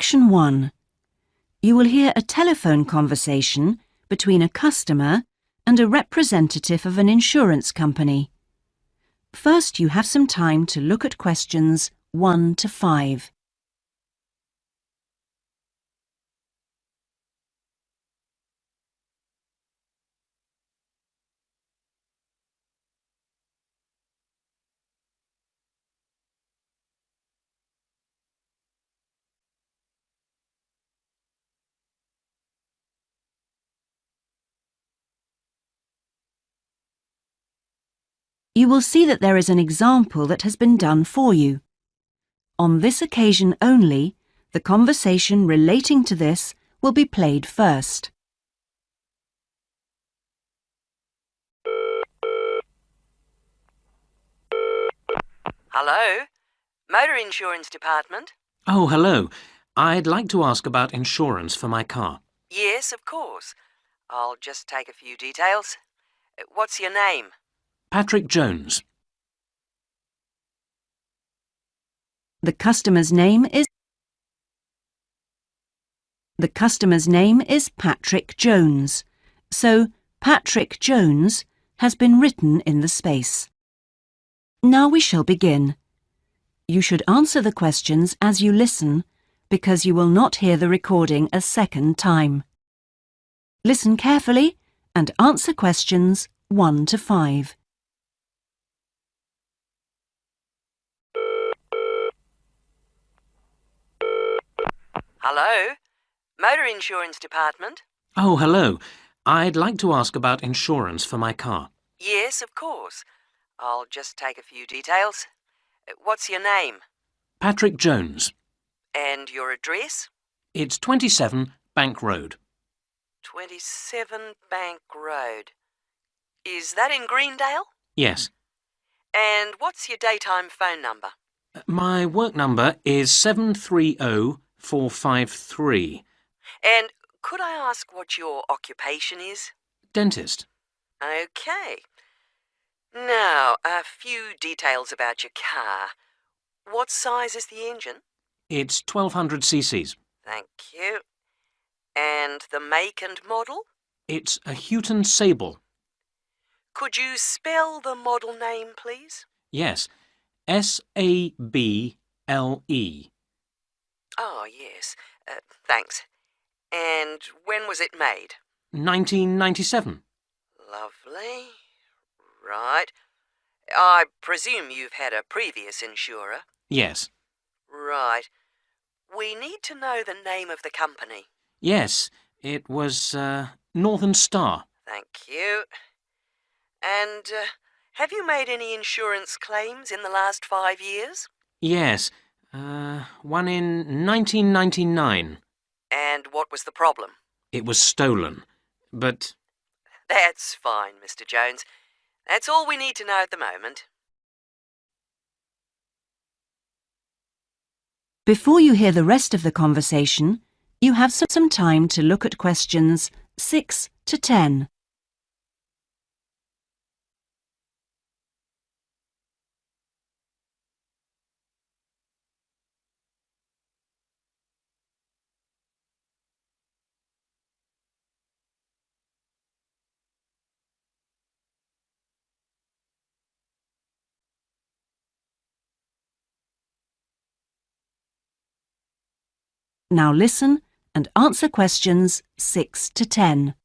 Section 1. You will hear a telephone conversation between a customer and a representative of an insurance company. First, you have some time to look at questions 1 to 5. You will see that there is an example that has been done for you. On this occasion only, the conversation relating to this will be played first. Hello? Motor Insurance Department? Oh, hello. I'd like to ask about insurance for my car. Yes, of course. I'll just take a few details. What's your name? Patrick Jones. The customer's name is Patrick Jones, so Patrick Jones has been written in the space. Now we shall begin. You should answer the questions as you listen, because you will not hear the recording a second time. Listen carefully and answer questions 1 to 5. Hello? Motor Insurance Department? Oh, hello. I'd like to ask about insurance for my car. Yes, of course. I'll just take a few details. What's your name? Patrick Jones. And your address? It's 27 Bank Road. 27 Bank Road. Is that in Greendale? Yes. And what's your daytime phone number? My work number is 730453. And could I ask what your occupation is? Dentist. OK. Now, a few details about your car. What size is the engine? It's 1200 cc's. Thank you. And the make and model? It's a Houghton Sable. Could you spell the model name, please? Yes. Sable. Oh, yes. Thanks. And when was it made? 1997. Lovely. Right. I presume you've had a previous insurer? Yes. Right. We need to know the name of the company. Yes. It was Northern Star. Thank you. And have you made any insurance claims in the last 5 years? Yes. One in 1999. And what was the problem? It was stolen. But That's fine, Mr. Jones. That's all we need to know at the moment. Before you hear the rest of the conversation, you have some time to look at questions 6 to 10. Now listen and answer questions 6 to 10.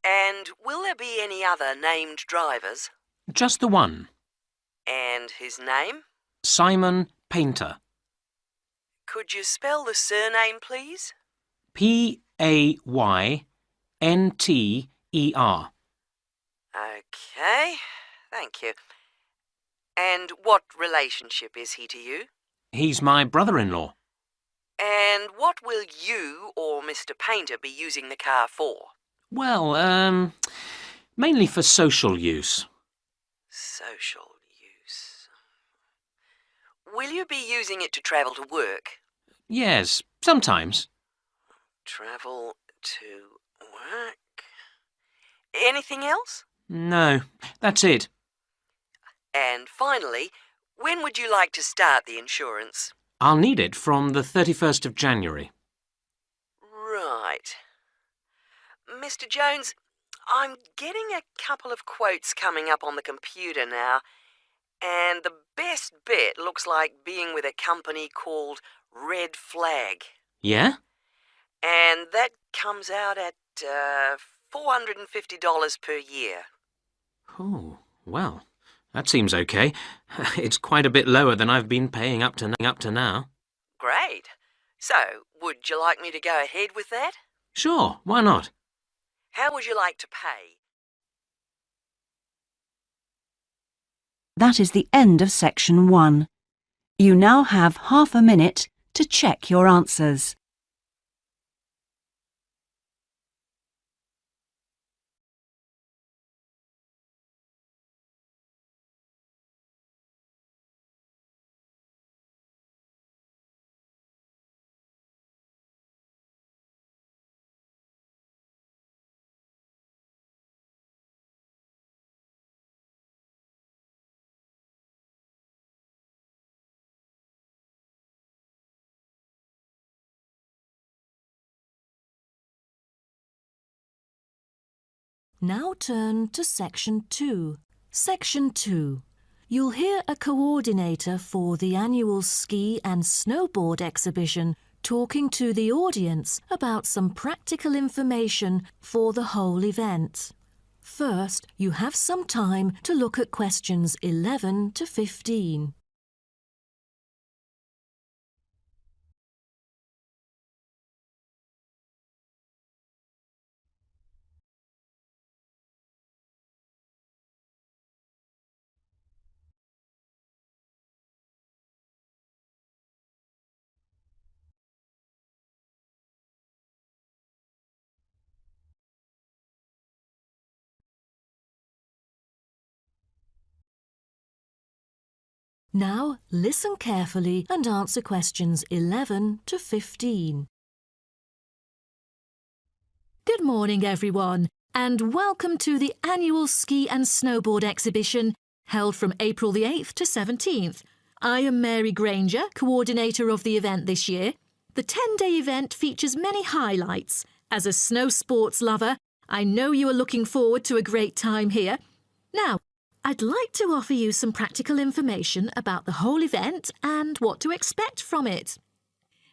And will there be any other named drivers? just the one. And his name? Simon Painter. Could you spell the surname, please? Paynter. OK, thank you. And what relationship is he to you? He's my brother-in-law. And what will you or Mr. Painter be using the car for? Well, mainly for social use. Social use. Will you be using it to travel to work? Yes, sometimes. Travel to work. Anything else? No, that's it. And finally, When would you like to start the insurance? I'll need it from the 31st of January. Right. Mr. Jones, I'm getting a couple of quotes coming up on the computer now, and the best bet looks like being with a company called Red Flag. Yeah? And that comes out at $450 per year. Oh, well, that seems okay. It's quite a bit lower than I've been paying up to now. Great. So, would you like me to go ahead with that? Sure, why not? How would you like to pay? That is the end of section 1. You now have half a minute to check your answers. Now turn to Section 2. Section 2. You'll hear a coordinator for the annual ski and snowboard exhibition talking to the audience about some practical information for the whole event. First, you have some time to look at questions 11 to 15. Now, listen carefully and answer questions 11 to 15. Good morning, everyone, and welcome to the annual ski and snowboard exhibition held from April the 8th to 17th. I am Mary Granger, coordinator of the event this year. The 10-day event features many highlights. As a snow sports lover, I know you are looking forward to a great time here. Now, I'd like to offer you some practical information about the whole event and what to expect from it.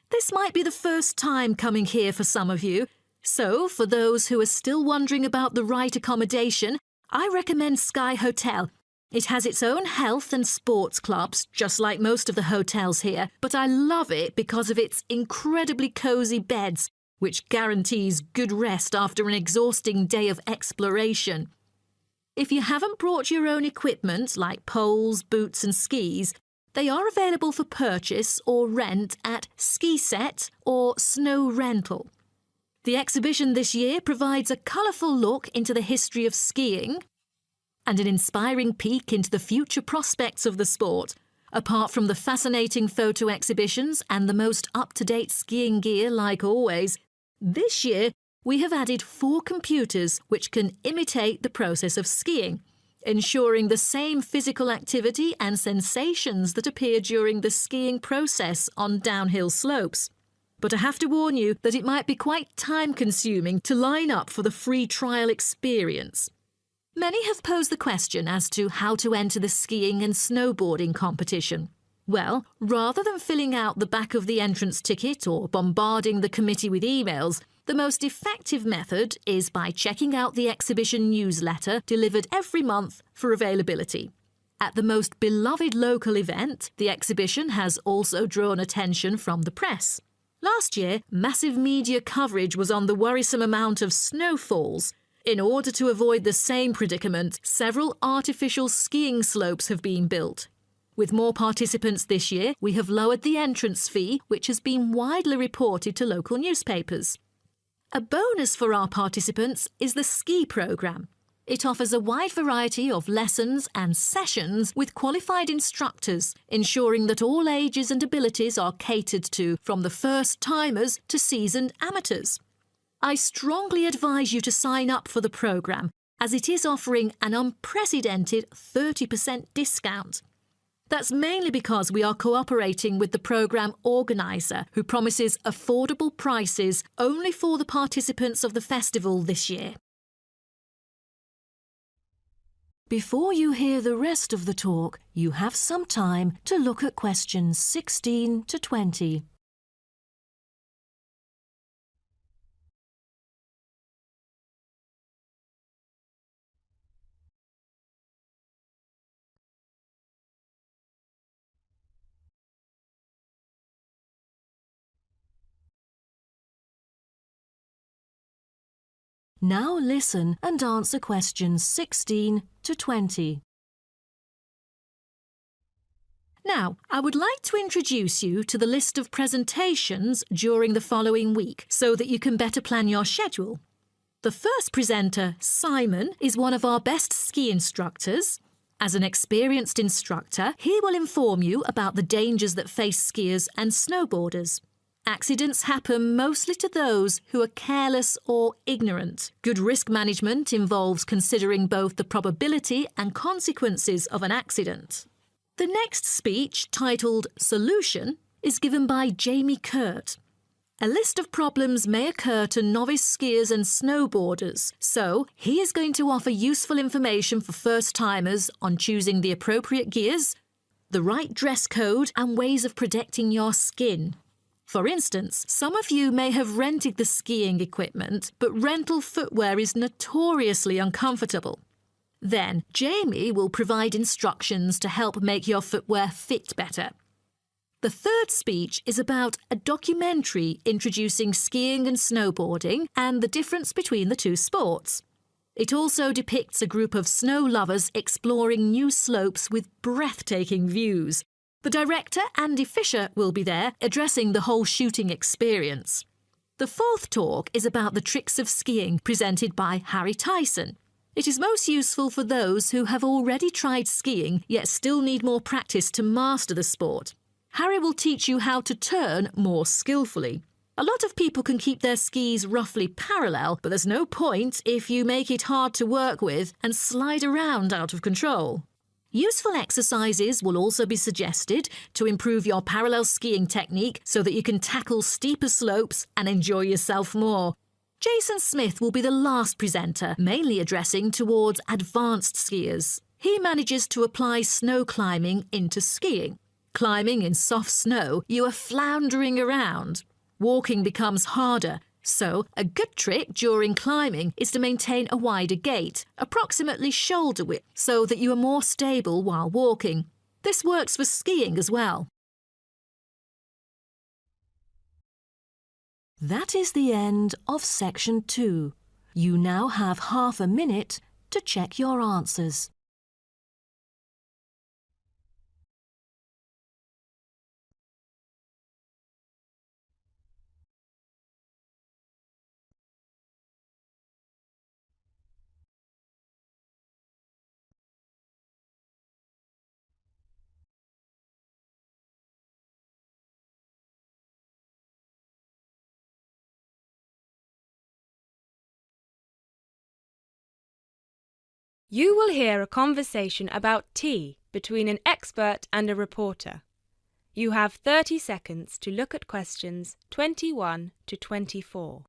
This might be the first time coming here for some of you, so for those who are still wondering about the right accommodation, I recommend Sky Hotel. It has its own health and sports clubs, just like most of the hotels here, but I love it because of its incredibly cosy beds, which guarantees good rest after an exhausting day of exploration. If you haven't brought your own equipment, like poles, boots and skis, they are available for purchase or rent at Ski Set or Snow Rental. The exhibition this year provides a colourful look into the history of skiing and an inspiring peek into the future prospects of the sport. Apart from the fascinating photo exhibitions and the most up-to-date skiing gear like always, this year we have added 4 computers which can imitate the process of skiing, ensuring the same physical activity and sensations that appear during the skiing process on downhill slopes. But I have to warn you that it might be quite time-consuming to line up for the free trial experience. Many have posed the question as to how to enter the skiing and snowboarding competition. Well, rather than filling out the back of the entrance ticket or bombarding the committee with emails, the most effective method is by checking out the exhibition newsletter delivered every month for availability. At the most beloved local event, the exhibition has also drawn attention from the press. Last year, massive media coverage was on the worrisome amount of snowfalls. In order to avoid the same predicament, several artificial skiing slopes have been built. With more participants this year, we have lowered the entrance fee, which has been widely reported to local newspapers. A bonus for our participants is the ski programme. It offers a wide variety of lessons and sessions with qualified instructors, ensuring that all ages and abilities are catered to, from the first-timers to seasoned amateurs. I strongly advise you to sign up for the programme, as it is offering an unprecedented 30% discount. That's mainly because we are cooperating with the programme organiser, who promises affordable prices only for the participants of the festival this year. Before you hear the rest of the talk, you have some time to look at questions 16 to 20. Now listen and answer questions 16 to 20. Now, I would like to introduce you to the list of presentations during the following week so that you can better plan your schedule. The first presenter, Simon, is one of our best ski instructors. As an experienced instructor, he will inform you about the dangers that face skiers and snowboarders. Accidents happen mostly to those who are careless or ignorant. Good risk management involves considering both the probability and consequences of an accident. The next speech, titled Solution, is given by Jamie Kurt. A list of problems may occur to novice skiers and snowboarders, so he is going to offer useful information for first-timers on choosing the appropriate gears, the right dress code and ways of protecting your skin. For instance, some of you may have rented the skiing equipment, but rental footwear is notoriously uncomfortable. Then, Jamie will provide instructions to help make your footwear fit better. The third speech is about a documentary introducing skiing and snowboarding and the difference between the two sports. It also depicts a group of snow lovers exploring new slopes with breathtaking views. The director, Andy Fisher, will be there, addressing the whole shooting experience. The fourth talk is about the tricks of skiing, presented by Harry Tyson. It is most useful for those who have already tried skiing, yet still need more practice to master the sport. Harry will teach you how to turn more skillfully. A lot of people can keep their skis roughly parallel, but there's no point if you make it hard to work with and slide around out of control. Useful exercises will also be suggested to improve your parallel skiing technique so that you can tackle steeper slopes and enjoy yourself more. Jason Smith will be the last presenter, mainly addressing towards advanced skiers. He manages to apply snow climbing into skiing. Climbing in soft snow, you are floundering around. Walking becomes harder. So, a good trick during climbing is to maintain a wider gait, approximately shoulder width, so that you are more stable while walking. This works for skiing as well. That is the end of section 2. You now have half a minute to check your answers. You will hear a conversation about tea between an expert and a reporter. You have 30 seconds to look at questions 21 to 24.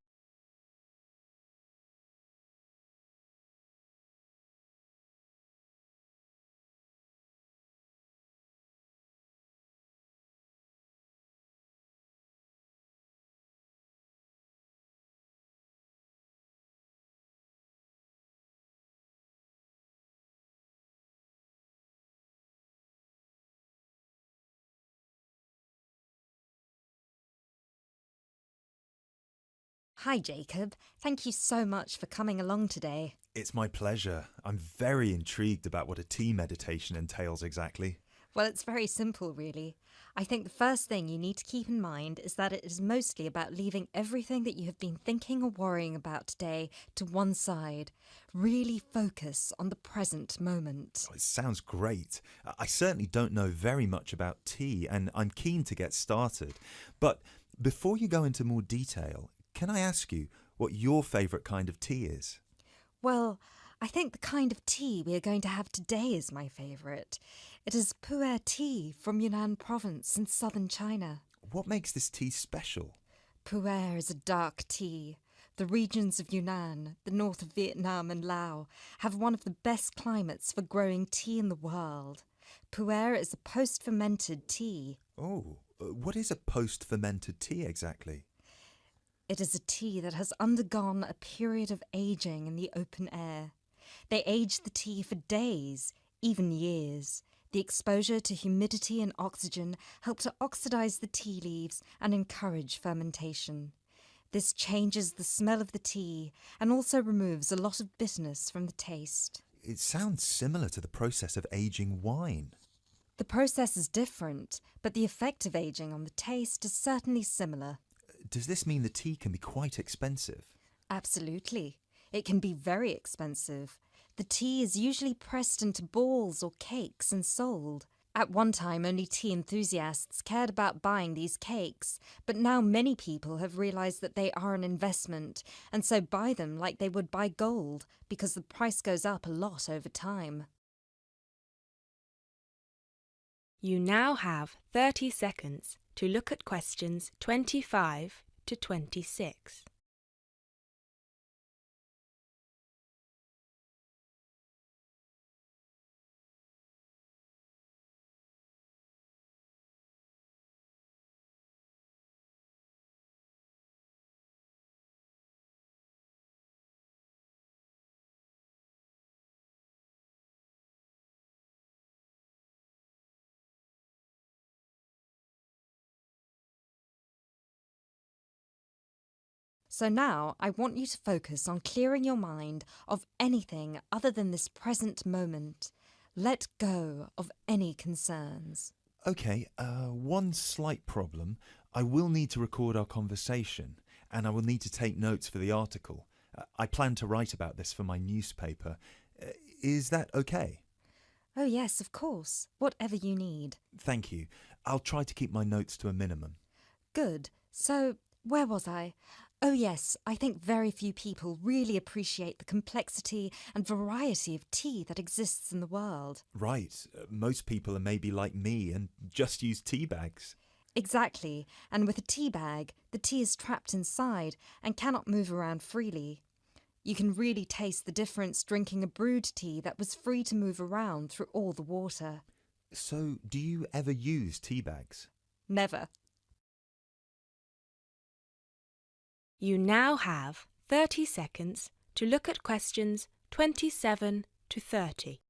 Hi Jacob, thank you so much for coming along today. It's my pleasure. I'm very intrigued about what a tea meditation entails exactly. Well, it's very simple really. I think the first thing you need to keep in mind is that it is mostly about leaving everything that you have been thinking or worrying about today to one side. Really focus on the present moment. Oh, it sounds great. I certainly don't know very much about tea and I'm keen to get started. But before you go into more detail, can I ask you what your favourite kind of tea is? Well, I think the kind of tea we are going to have today is my favourite. It is pu'er tea from Yunnan province in southern China. What makes this tea special? Pu'er is a dark tea. The regions of Yunnan, the north of Vietnam and Laos, have one of the best climates for growing tea in the world. Pu'er is a post-fermented tea. Oh, what is a post-fermented tea exactly? It is a tea that has undergone a period of aging in the open air. They age the tea for days, even years. The exposure to humidity and oxygen help to oxidize the tea leaves and encourage fermentation. This changes the smell of the tea and also removes a lot of bitterness from the taste. It sounds similar to the process of aging wine. The process is different, but the effect of aging on the taste is certainly similar. Does this mean the tea can be quite expensive? Absolutely. It can be very expensive. The tea is usually pressed into balls or cakes and sold. At one time, only tea enthusiasts cared about buying these cakes, but now many people have realised that they are an investment, and so buy them like they would buy gold, because the price goes up a lot over time. You now have 30 seconds to look at questions 25 to 26. So now I want you to focus on clearing your mind of anything other than this present moment. Let go of any concerns. Okay, one slight problem. I will need to record our conversation, and I will need to take notes for the article. I plan to write about this for my newspaper. Is that okay? Oh yes, of course. Whatever you need. Thank you. I'll try to keep my notes to a minimum. Good. So, where was I? Oh yes, I think very few people really appreciate the complexity and variety of tea that exists in the world. Right. Most people are maybe like me and just use tea bags. Exactly. And with a tea bag, the tea is trapped inside and cannot move around freely. You can really taste the difference drinking a brewed tea that was free to move around through all the water. So, do you ever use tea bags? Never. You now have 30 seconds to look at questions 27 to 30.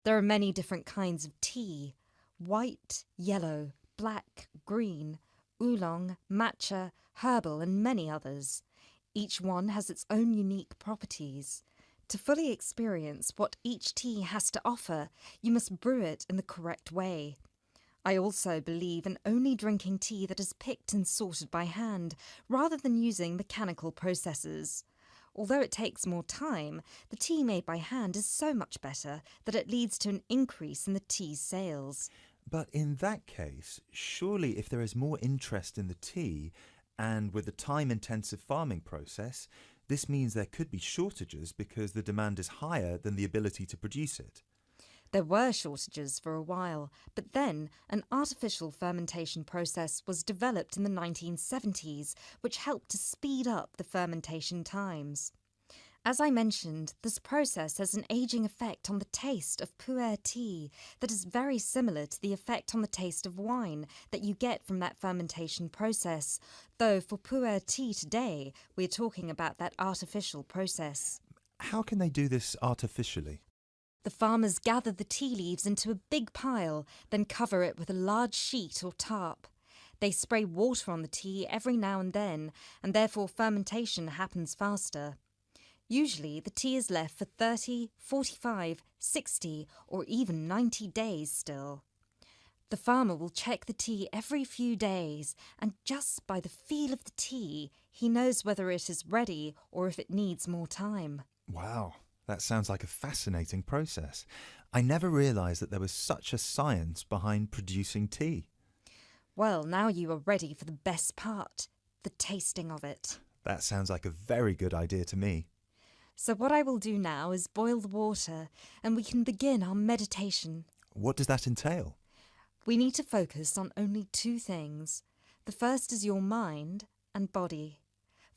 There are many different kinds of tea: white, yellow, black, green, oolong, matcha, herbal and many others. Each one has its own unique properties. To fully experience what each tea has to offer, you must brew it in the correct way. I also believe in only drinking tea that is picked and sorted by hand, rather than using mechanical processes. Although it takes more time, the tea made by hand is so much better that it leads to an increase in the tea's sales. But in that case, surely if there is more interest in the tea, and with the time-intensive farming process, this means there could be shortages because the demand is higher than the ability to produce it. There were shortages for a while, but then an artificial fermentation process was developed in the 1970s, which helped to speed up the fermentation times. As I mentioned, this process has an aging effect on the taste of pu'er tea that is very similar to the effect on the taste of wine that you get from that fermentation process, though for pu'er tea today, we're talking about that artificial process. How can they do this artificially? The farmers gather the tea leaves into a big pile, then cover it with a large sheet or tarp. They spray water on the tea every now and then, and therefore fermentation happens faster. Usually, the tea is left for 30, 45, 60, or even 90 days still. The farmer will check the tea every few days, and just by the feel of the tea, he knows whether it is ready or if it needs more time. Wow, that sounds like a fascinating process. I never realised that there was such a science behind producing tea. Well, now you are ready for the best part, the tasting of it. That sounds like a very good idea to me. So what I will do now is boil the water, and we can begin our meditation. What does that entail? We need to focus on only two things. The first is your mind and body.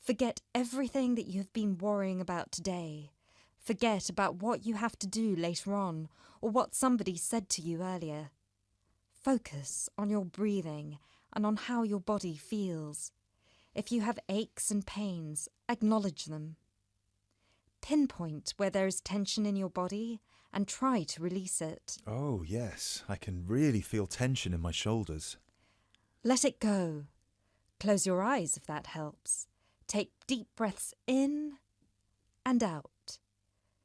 Forget everything that you have been worrying about today. Forget about what you have to do later on or what somebody said to you earlier. Focus on your breathing and on how your body feels. If you have aches and pains, acknowledge them. Pinpoint where there is tension in your body and try to release it. Oh, yes, I can really feel tension in my shoulders. Let it go. Close your eyes if that helps. Take deep breaths in and out.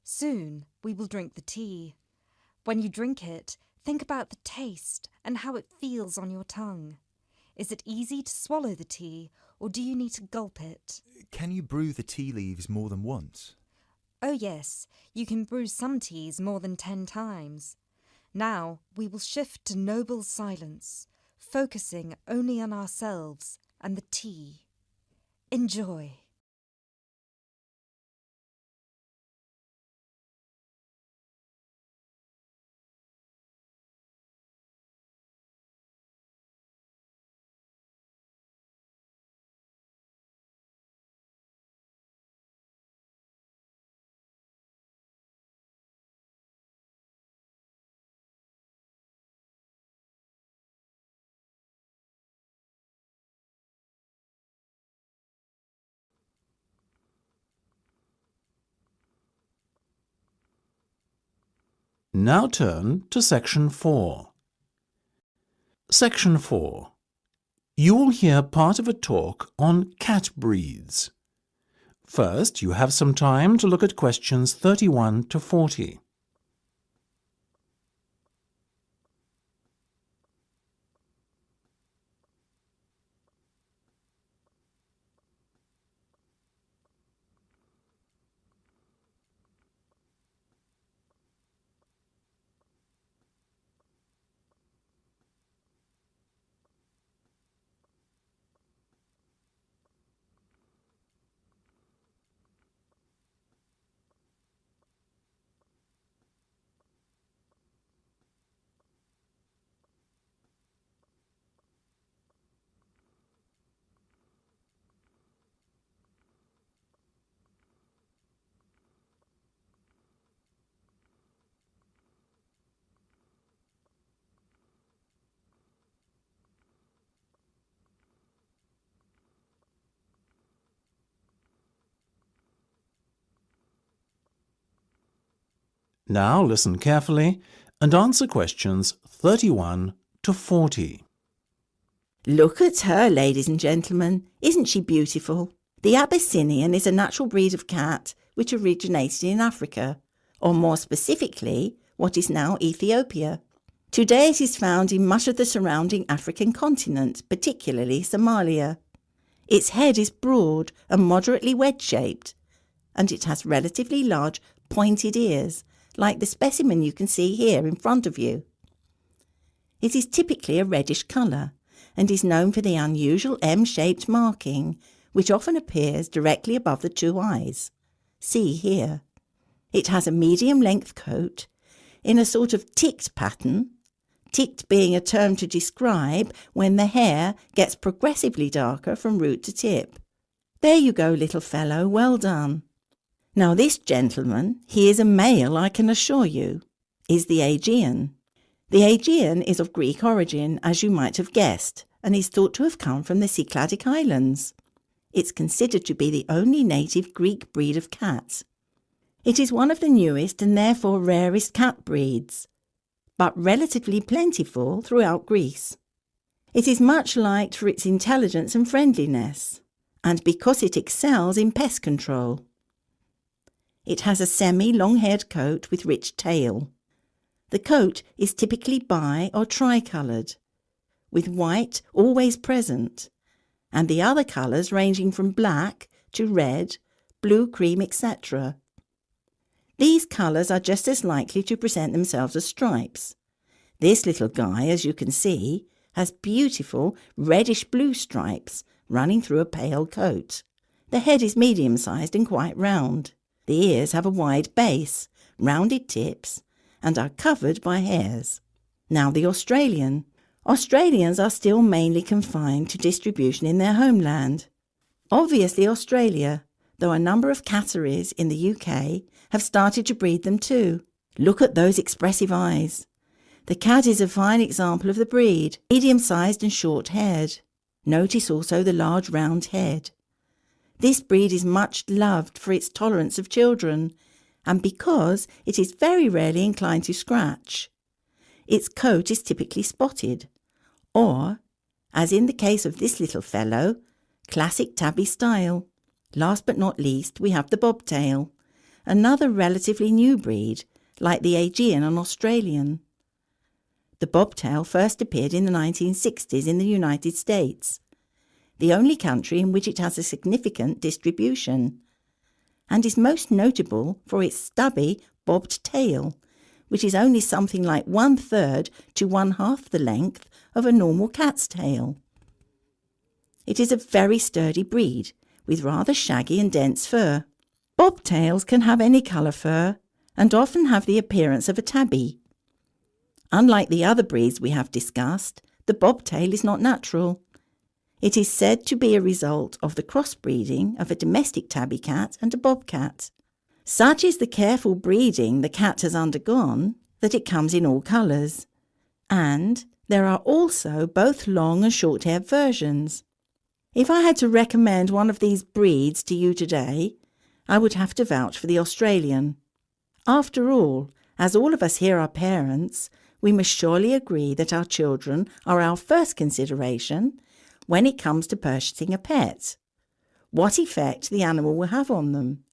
Soon we will drink the tea. When you drink it, think about the taste and how it feels on your tongue. Is it easy to swallow the tea, or do you need to gulp it? Can you brew the tea leaves more than once? Oh yes, you can brew some teas more than 10 times. Now we will shift to noble silence, focusing only on ourselves and the tea. Enjoy. Now turn to Section 4. Section 4. You will hear part of a talk on cat breeds. First, you have some time to look at questions 31 to 40. Now listen carefully and answer questions 31 to 40. Look at her, ladies and gentlemen. Isn't she beautiful? The Abyssinian is a natural breed of cat which originated in Africa, or more specifically, what is now Ethiopia. Today it is found in much of the surrounding African continent, particularly Somalia. Its head is broad and moderately wedge-shaped, and it has relatively large pointed ears, like the specimen you can see here in front of you. It is typically a reddish colour and is known for the unusual M-shaped marking, which often appears directly above the two eyes. See here. It has a medium-length coat in a sort of ticked pattern, ticked being a term to describe when the hair gets progressively darker from root to tip. There you go, little fellow, well done. Now this gentleman, he is a male, I can assure you, is the Aegean. The Aegean is of Greek origin, as you might have guessed, and is thought to have come from the Cycladic Islands. It's considered to be the only native Greek breed of cat. It is one of the newest and therefore rarest cat breeds, but relatively plentiful throughout Greece. It is much liked for its intelligence and friendliness, and because it excels in pest control. It has a semi-long-haired coat with rich tail. The coat is typically bi- or tricoloured, with white always present, and the other colours ranging from black to red, blue, cream, etc. These colours are just as likely to present themselves as stripes. This little guy, as you can see, has beautiful reddish-blue stripes running through a pale coat. The head is medium-sized and quite round. The ears have a wide base, rounded tips, and are covered by hairs. Now the Australian. Australians are still mainly confined to distribution in their homeland. Obviously Australia, though a number of catteries in the UK have started to breed them too. Look at those expressive eyes. The cat is a fine example of the breed, medium-sized and short-haired. Notice also the large round head. This breed is much loved for its tolerance of children, and because it is very rarely inclined to scratch. Its coat is typically spotted, or, as in the case of this little fellow, classic tabby style. Last but not least, we have the bobtail, another relatively new breed, like the Aegean and Australian. The bobtail first appeared in the 1960s in the United States, the only country in which it has a significant distribution, and is most notable for its stubby, bobbed tail, which is only something like 1/3 to 1/2 the length of a normal cat's tail. It is a very sturdy breed, with rather shaggy and dense fur. Bobtails can have any colour fur, and often have the appearance of a tabby. Unlike the other breeds we have discussed, the bobtail is not natural. It is said to be a result of the crossbreeding of a domestic tabby cat and a bobcat. Such is the careful breeding the cat has undergone that it comes in all colours. And there are also both long and short-haired versions. If I had to recommend one of these breeds to you today, I would have to vouch for the Australian. After all, as all of us here are parents, we must surely agree that our children are our first consideration when it comes to purchasing a pet. What effect the animal will have on them,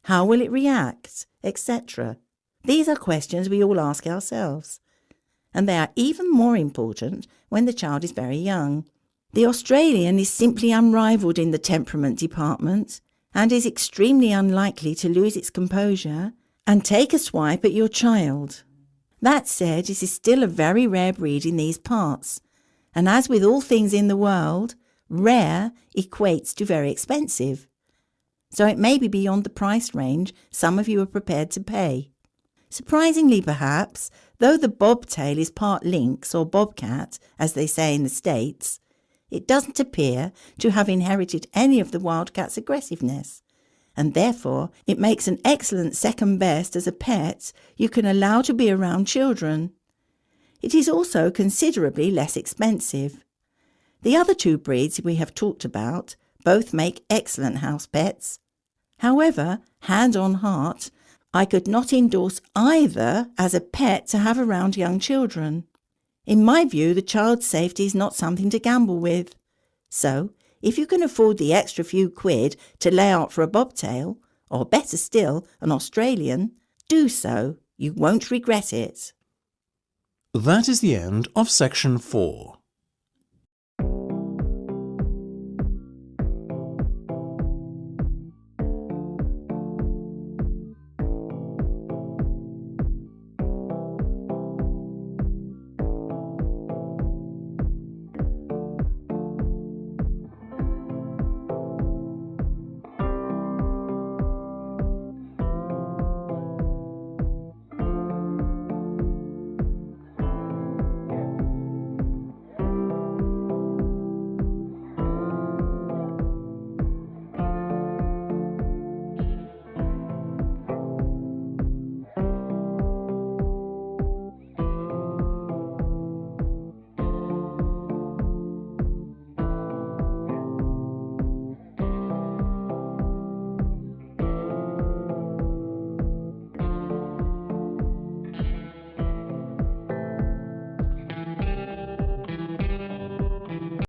how will it react, etc. These are questions we all ask ourselves, and they are even more important when the child is very young. The Australian is simply unrivalled in the temperament department and is extremely unlikely to lose its composure and take a swipe at your child. That said, it is still a very rare breed in these parts, and as with all things in the world, rare equates to very expensive. So it may be beyond the price range some of you are prepared to pay. Surprisingly perhaps, though the bobtail is part lynx or bobcat, as they say in the States, it doesn't appear to have inherited any of the wildcat's aggressiveness, and therefore it makes an excellent second best as a pet you can allow to be around children. It is also considerably less expensive. The other two breeds we have talked about both make excellent house pets. However, hand on heart, I could not endorse either as a pet to have around young children. In my view, the child's safety is not something to gamble with. So, if you can afford the extra few quid to lay out for a bobtail, or better still, an Australian, do so. You won't regret it. That is the end of section 4.